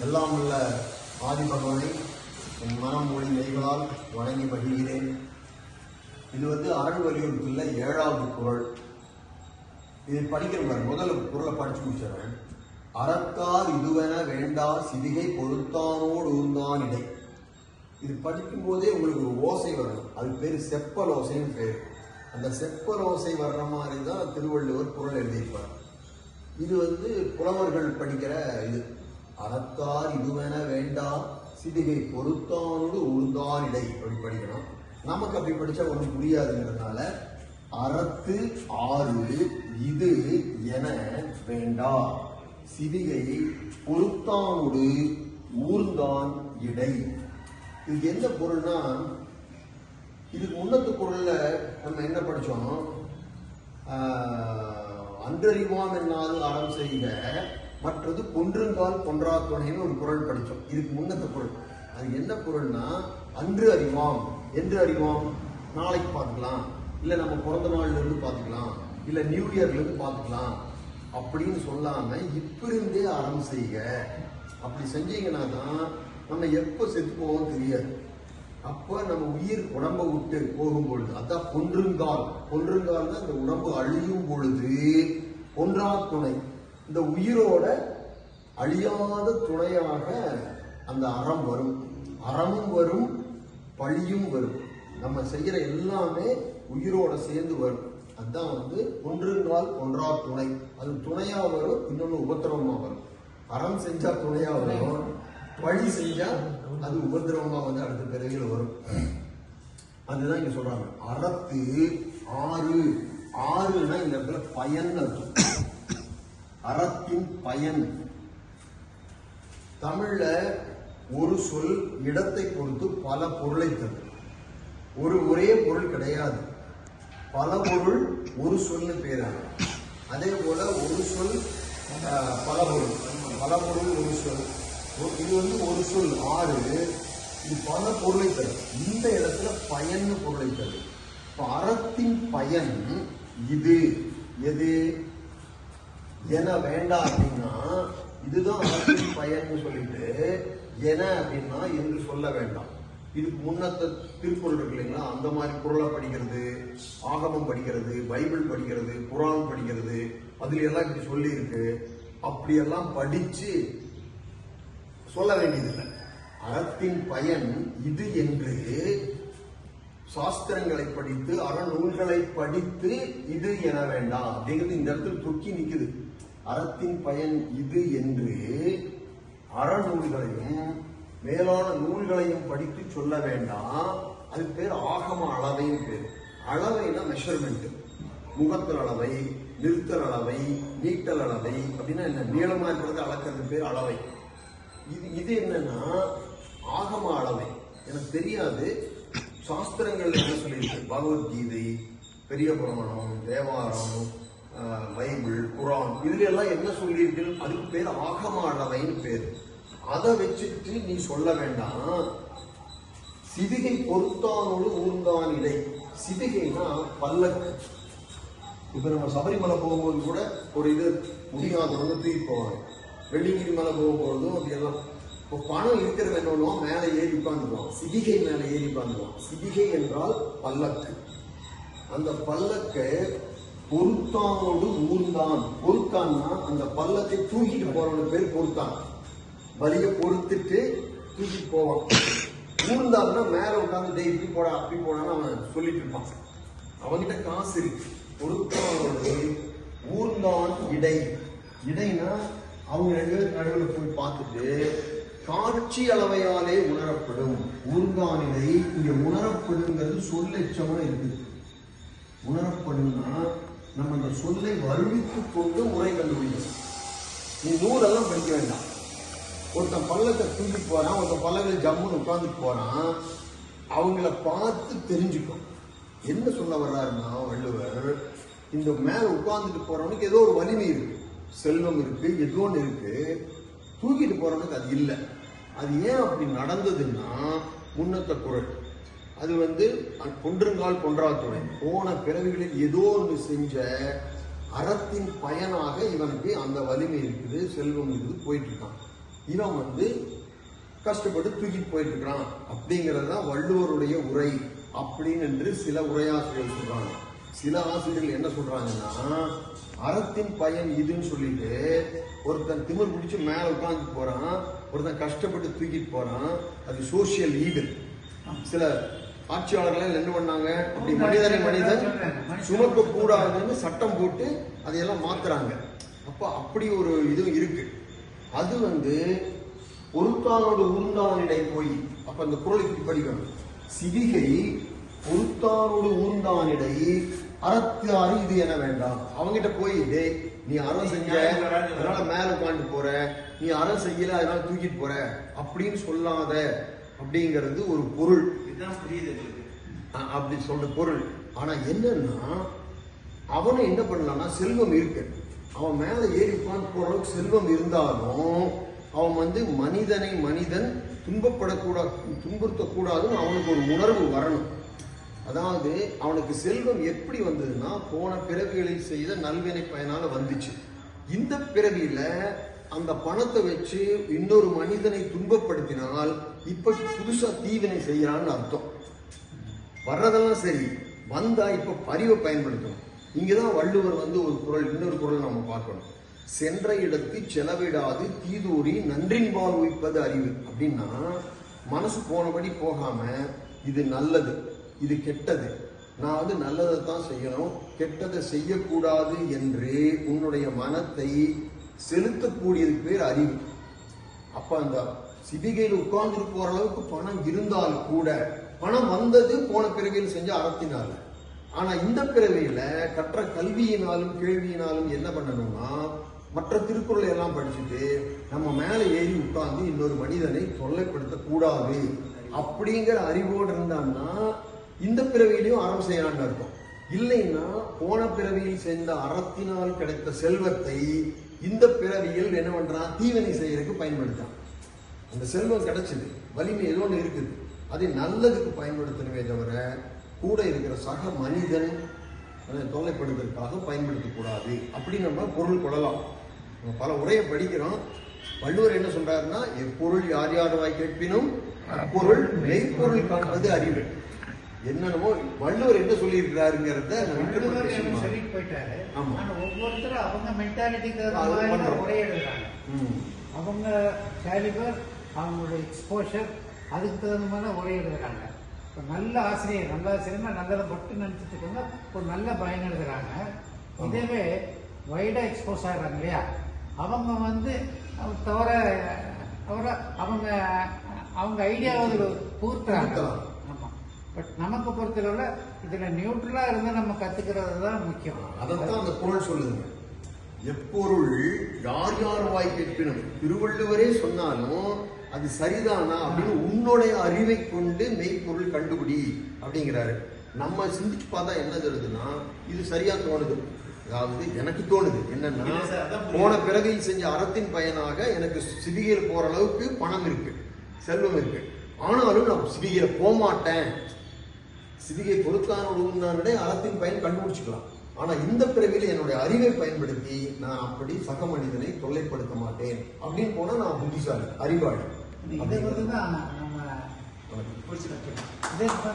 எல்லாம் உள்ள ஆதி பகவானை என் மனம் மொழி நெய்களால் வணங்கி மகிழ்கிறேன். இது அரண் வலியுறுத்துள்ள 7வது குறள். இதை படிக்கிறேன். முதல் குறளை படிச்சு முடிச்சிடறேன். அறத்தார் இதுவென வேண்டா சிவிகை பொறுத்தானோடு ஊர்ந்தான் இடை. இது படிக்கும் போதே உங்களுக்கு ஒரு ஓசை வரணும். அது பேரு செப்பல் ஓசைன்னு பேரு. அந்த செப்பல் ஓசை வர்ற மாதிரி தான் திருவள்ளுவர் குறள் எழுதியிருப்பார். இது புலவர்கள் படிக்கிற இது. அறத்தார் இதுவென வேண்டா சிவிகை பொறுத்தானோடு ஊர்ந்தான் இடை அப்படி படிக்கணும். நமக்கு அப்படி படிச்சா ஒன்றும் புரியாதுங்கிறதுனால அறத்து ஆறு இது என வேண்டா சிவிகை பொறுத்தானோடு ஊர்ந்தான் இடை. இது என்ன பொருள்னா, இதுக்கு முன்னத்து பொருள்ல நம்ம என்ன படிச்சோம்? அன்றறிவாம் என்னாலும் அறம் செய்க, மற்றது கொன்றுங்கால் கொன்றா துணைன்னு ஒரு குறள் படித்தோம். இதுக்கு முன்னத்த பொருள் அது என்ன பொருள்னா, அன்று அறிவாம், என்று அறிவாம், நாளைக்கு பார்த்துக்கலாம், இல்லை நம்ம பிறந்த நாள்ல இருந்து பார்த்துக்கலாம், இல்லை நியூ இயர்ல இருந்து பார்த்துக்கலாம் அப்படின்னு சொல்லாம இப்ப இருந்தே அறம் செய்க. அப்படி செஞ்சீங்கன்னா தான் நம்ம எப்ப செத்து போவோம் தெரியாது. அப்ப நம்ம உயிர் உடம்பை விட்டு போகும் பொழுது, அதான் கொன்றுங்கால். கொன்றுங்கால் தான் இந்த உடம்பு அழியும் பொழுது கொன்றா துணை, இந்த உயிரோட அழியாத துணையாக அந்த அறம் வரும். அறமும் வரும், பழியும் வரும். நம்ம செய்யற எல்லாமே உயிரோட சேர்ந்து வரும். அதுதான் கொன்றுங்கால் கொன்றா துணை. அது துணையா வரும், இன்னொன்னு உபத்திரவமா வரும். அறம் செஞ்சா துணையா வரும், பழி செஞ்சா அது உபத்திரவமா அடுத்த பிறவியில் வரும். அதுதான் இங்க சொல்றாங்க. அறத்து ஆறு. ஆறுனா இந்த இடத்துல பயன் அர்த்தம். அறத்தின் பயன். தமிழ்ல ஒரு சொல் இடத்தை பொறுத்து பல பொருளை தரும். ஒரே பொருள் கிடையாது. பல பொருள் ஒரு சொல்னு பேராங்க. அதே போல ஒரு சொல் பல பொருள், பல பொருள் ஒரு சொல். இது ஒரு சொல் ஆறு, இது பல பொருளை தரும். இந்த இடத்துல பயன் பொருளை தரும். இப்ப அறத்தின் பயன் இது எது என வேண்டாம் அப்படின்னா, இதுதான் அறத்தின் பயன் சொல்லிட்டு என அப்படின்னா என்று சொல்ல வேண்டாம். இதுக்கு முன்னத்த திருக்குறள் இருக்கு இல்லைங்களா, அந்த மாதிரி குறளை படிக்கிறது, ஆகமம் படிக்கிறது, பைபிள் படிக்கிறது, குரான் படிக்கிறது, அதுல எல்லாம் இப்படி சொல்லி இருக்கு. அப்படியெல்லாம் படிச்சு சொல்ல வேண்டியதில்லை. அறத்தின் பயன் இது என்று சாஸ்திரங்களை படித்து அறநூல்களை படித்து இது என வேண்டாம் அப்படிங்கிறது இந்த இடத்துல தொக்கி நிக்குது. அறத்தின் பயன் இது என்று அறநூல்களையும் மேலான நூல்களையும் படித்து சொல்ல வேண்டாம். அதுக்கு பேர் ஆகம அளவைன்னு பேர். அளவைனா மெஷர்மெண்ட். முகத்தல் அளவை, நிறுத்தல் அளவை, நீட்டல் அளவை அப்படின்னா என்ன, நீளமா இருக்கிறது அளக்கிறது பேர் அளவை. இது என்னன்னா ஆகம அளவை. எனக்கு தெரியாது சாஸ்திரங்கள் என்ன சொல்லியிருக்கு. பகவத்கீதை, பெரிய புராணம், தேவாரம், பைபிள், குரான், இதுல எல்லாம் என்ன சொல்லியிருக்கு, அதுக்கு பேர் ஆகம அளவைன்னு பேரு. அதை வச்சுட்டு நீ சொல்ல வேண்டாம். சிவிகை பொறுத்தானோடு ஊர்ந்தான் இடை. சிவிகைனா பல்லக்கு. இப்ப நம்ம சபரிமலை போகும்போது கூட ஒரு இது முடியாதவங்க தூக்கி போவாங்க. வெள்ளிங்கிரி மேல போகும்போதும் அப்படியெல்லாம். இப்போ பணம் இருக்கிறது என்னன்னா மேலே ஏறி உட்காந்துக்குவோம், சிவிகை மேல ஏறி உட்காந்துக்குவோம். சிவிகை என்றால் பல்லக்கு. அந்த பல்லக்கை பொறுத்தானோடு ஊர்ந்தான். பொறுத்தான்னா அந்த பல்லக்கை தூக்கிட்டு போறவனுக்கு பேர் பொறுத்தான். வலிய பொறுத்துட்டு தூக்கிட்டு போவான். ஊர்ந்தான்னா மேல உட்காந்து இப்படி போடா அப்படி போடான்னு அவன் சொல்லிட்டு இருப்பான். அவன்கிட்ட காசு இருக்கு. பொறுத்தானோடு ஊர்ந்தான் இடை. இடைனா அவங்க 2 பேருக்கு நடுவில் போய் பார்த்துட்டு காட்சி அளவையாலே உணரப்படும். ஊர்ந்தானிடை இங்க உணரப்படுங்கிறது சொல்லெச்சமா இருக்குது. உணரப்படும்னா நம்ம அந்த சொல்லை வருவித்துக் கொண்டு முறை கண்டுபிடிக்கணும். நீ நூலெல்லாம் படிக்க வேண்டாம். ஒருத்தன் பல்லத்தை தூக்கி போறான், ஒருத்தன் பல்லவில் ஜம்முன்னு உட்காந்துட்டு போறான். அவங்கள பார்த்து தெரிஞ்சுக்கும் என்ன சொல்ல வர்றாருன்னா வள்ளுவர். இந்த மேல உட்கார்ந்துட்டு போறவனுக்கு ஏதோ ஒரு வலிமை இருக்கு, செல்வம் இருக்கு, ஏதோ ஒன்று இருக்கு. தூக்கிட்டு போறவனுக்கு அது இல்லை. அது ஏன் அப்படி நடந்ததுன்னா முன்னத்த குறள். அது கொன்றுங்கால் கொன்றா துணை. போன பிறவிகளில் ஏதோ ஒன்று செஞ்ச அறத்தின் பயனாக இவனுக்கு அந்த வலிமை இருக்குது, செல்வம் இருக்குது, போயிட்டு இருக்கான். இவன் வந்து கஷ்டப்பட்டு தூக்கிட்டு போயிட்டு இருக்கிறான் அப்படிங்கிறது தான் வள்ளுவருடைய உரை அப்படின்னு என்று சில உரையாசிரியர்கள் சொல்றாங்க. சில ஆசிரியர்கள் என்ன சொல்றாங்கன்னா, அறத்தின் பயன் இதுன்னு சொல்லிட்டு ஒருத்தன் திமிர் பிடிச்சு மேல உட்காந்து போறான், ஒருத்தன் கஷ்டப்பட்டு தூக்கிட்டு போறான், அது சோசியல் ஈவில். சில ஆட்சியாளர்கள் என்ன பண்ணாங்க, அப்படி மனிதன் சுமக்க கூடாதுன்னு சட்டம் போட்டு அதையெல்லாம் மாத்துறாங்க. அப்ப அப்படி ஒரு இது இருக்கு. அது வந்து பொறுத்தானோடு ஊர்ந்தானிடை போய், அப்ப அந்த குறளுக்கு படிக்கணும். சிவிகை பொறுத்தானோடு ஊர்ந்தானிடை அறத்தாறு இது என வேண்டாம். அவங்கிட்ட போய், டேய் நீ அறம் செஞ்ச அதனால மேல உட்காந்து போற, நீ அறம் செய்யல அதனால தூக்கிட்டு போற அப்படின்னு சொல்லாத அப்படிங்கிறது ஒரு பொருள். அப்படி சொல்ற பொருள். ஆனா என்னன்னா, அவனை என்ன பண்ணலாம்னா, செல்வம் இருக்கு, அவன் மேல ஏறி உட்காந்து போற அளவுக்கு செல்வம் இருந்தாலும் அவன் வந்து மனிதன் துன்புறுத்தக்கூடாதுன்னு அவனுக்கு ஒரு உணர்வு வரணும். அதாவது அவனுக்கு செல்வம் எப்படி வந்ததுன்னா, போன பிறவிகளில் செய்த நல்வினை பயனால வந்துச்சு. இந்த பிறவியில அந்த பணத்தை வச்சு இன்னொரு மனிதனை துன்பப்படுத்தினால் இப்ப புதுசா தீவினை செய்யறான்னு அர்த்தம். வர்றதெல்லாம் சரி, வந்தா இப்ப பரிவை பயன்படுத்தணும். இங்கதான் வள்ளுவர் வந்து ஒரு குறள், இன்னொரு குறள் நம்ம பார்க்கணும். சென்ற இடத்து செலவிடாது தீதூரி நன்றின்பால் உய்ப்பது அறிவு. அப்படின்னா மனசு போனபடி போகாம, இது நல்லது இது கெட்டது, நான் வந்து நல்லதை தான் செய்யணும், கெட்டதை செய்யக்கூடாது என்று உன்னுடைய மனத்தை செலுத்தக்கூடியது பேர் அறிவு. அப்ப அந்த சிவிகையில் உட்கார்ந்துட்டு போற அளவுக்கு பணம் இருந்தால் கூட, பணம் வந்தது போன பிறவியில் செஞ்ச அறத்தினால. ஆனா இந்த பிறவியில கற்ற கல்வியினாலும் கேள்வியினாலும் என்ன பண்ணணும்னா, மற்ற திருக்குறளை எல்லாம் படிச்சுட்டு நம்ம மேல ஏறி உட்கார்ந்து இன்னொரு மனிதனை தொல்லைப்படுத்த கூடாது அப்படிங்கிற அறிவோடு இருந்தான்னா இந்த பிறவியிலையும் அறம் செய்யலான்னு இருக்கும். இல்லைன்னா போன பிறவியில் சென்ற அறத்தினால் கிடைத்த செல்வத்தை இந்த பிறவியில் என்ன பண்றான், தீவினை செய்யறதுக்கு பயன்படுத்தான். அந்த செல்வம் கிடைச்சது, வலிமை ஏதோ ஒன்று இருக்குது, அதை நல்லதுக்கு பயன்படுத்தணுமே தவிர கூட இருக்கிற சக மனிதன் தொல்லைப்படுத்துறதுக்காக பயன்படுத்தக்கூடாது அப்படி நம்ம பொருள் கொள்ளலாம். பல உரையை படிக்கிறோம். வள்ளுவர் என்ன சொல்றாருன்னா, எப்பொருள் யார் யார் வாய் கேட்பினும் அப்பொருள் மெய்ப்பொருள் காண்பது அறிவு. என்னென்னமோ வள்ளுவர் என்ன சொல்லி இருக்கிறாருங்கிறத சொல்லிட்டு போயிட்டாரு. ஒவ்வொருத்தரும் அவங்க மென்டாலிட்டிக்கு உரை எழுதுறாங்க. அவங்க கேலிபர், அவங்களுடைய எக்ஸ்போஷர், அதுக்கு தகுந்த மாதிரி உரை எழுதுறாங்க. இப்போ நல்ல ஆசிரியர்னா நல்லதை மட்டும் நினைச்சிட்டு இருந்தா ஒரு நல்ல பயன் எழுதுறாங்க. இதவே வைடா எக்ஸ்போஸ் ஆகிறாங்க இல்லையா, அவங்க வந்து தவிர அவங்க ஐடியாவது பூர்த்தாங்க. ஆமா, பட் நமக்கு பொறுத்தளவுல இதுல நியூட்ரலா இருந்து நம்ம கத்துக்கிறது தான் முக்கியம். அதைத்தான் அந்த பொருள் சொல்லுங்க. எப்பொருள் யார் யார் வாய் கேட்பினும், திருவள்ளுவரே சொன்னாலும் அது சரிதானா அப்படின்னு உன்னுடைய அறிவை கொண்டு மெய்ப்பொருள் கண்டுபிடி அப்படிங்கிறாரு. நம்ம சிந்திச்சு பார்த்தா என்ன தெரியுதுன்னா, இது சரியா தோணுது. அதாவது எனக்கு தோணுது என்னன்னா, போன பிறவியில் செஞ்ச அறத்தின் பயனாக எனக்கு சிவிகையில் போற அளவுக்கு பணம் இருக்கு, செல்வம் இருக்கு, ஆனாலும் நான் சிவிகையில போகமாட்டேன். சிவிகை பொறுத்தானோட அறத்தின் பயன் கண்டுபிடிச்சுக்கலாம். ஆனா இந்த பிறவியில் என்னுடைய அறிவை பயன்படுத்தி நான் அப்படி சக மனிதனை தொல்லைப்படுத்த மாட்டேன் அப்படின்னு போனா நான் புத்திசாலி, அறிவாளி.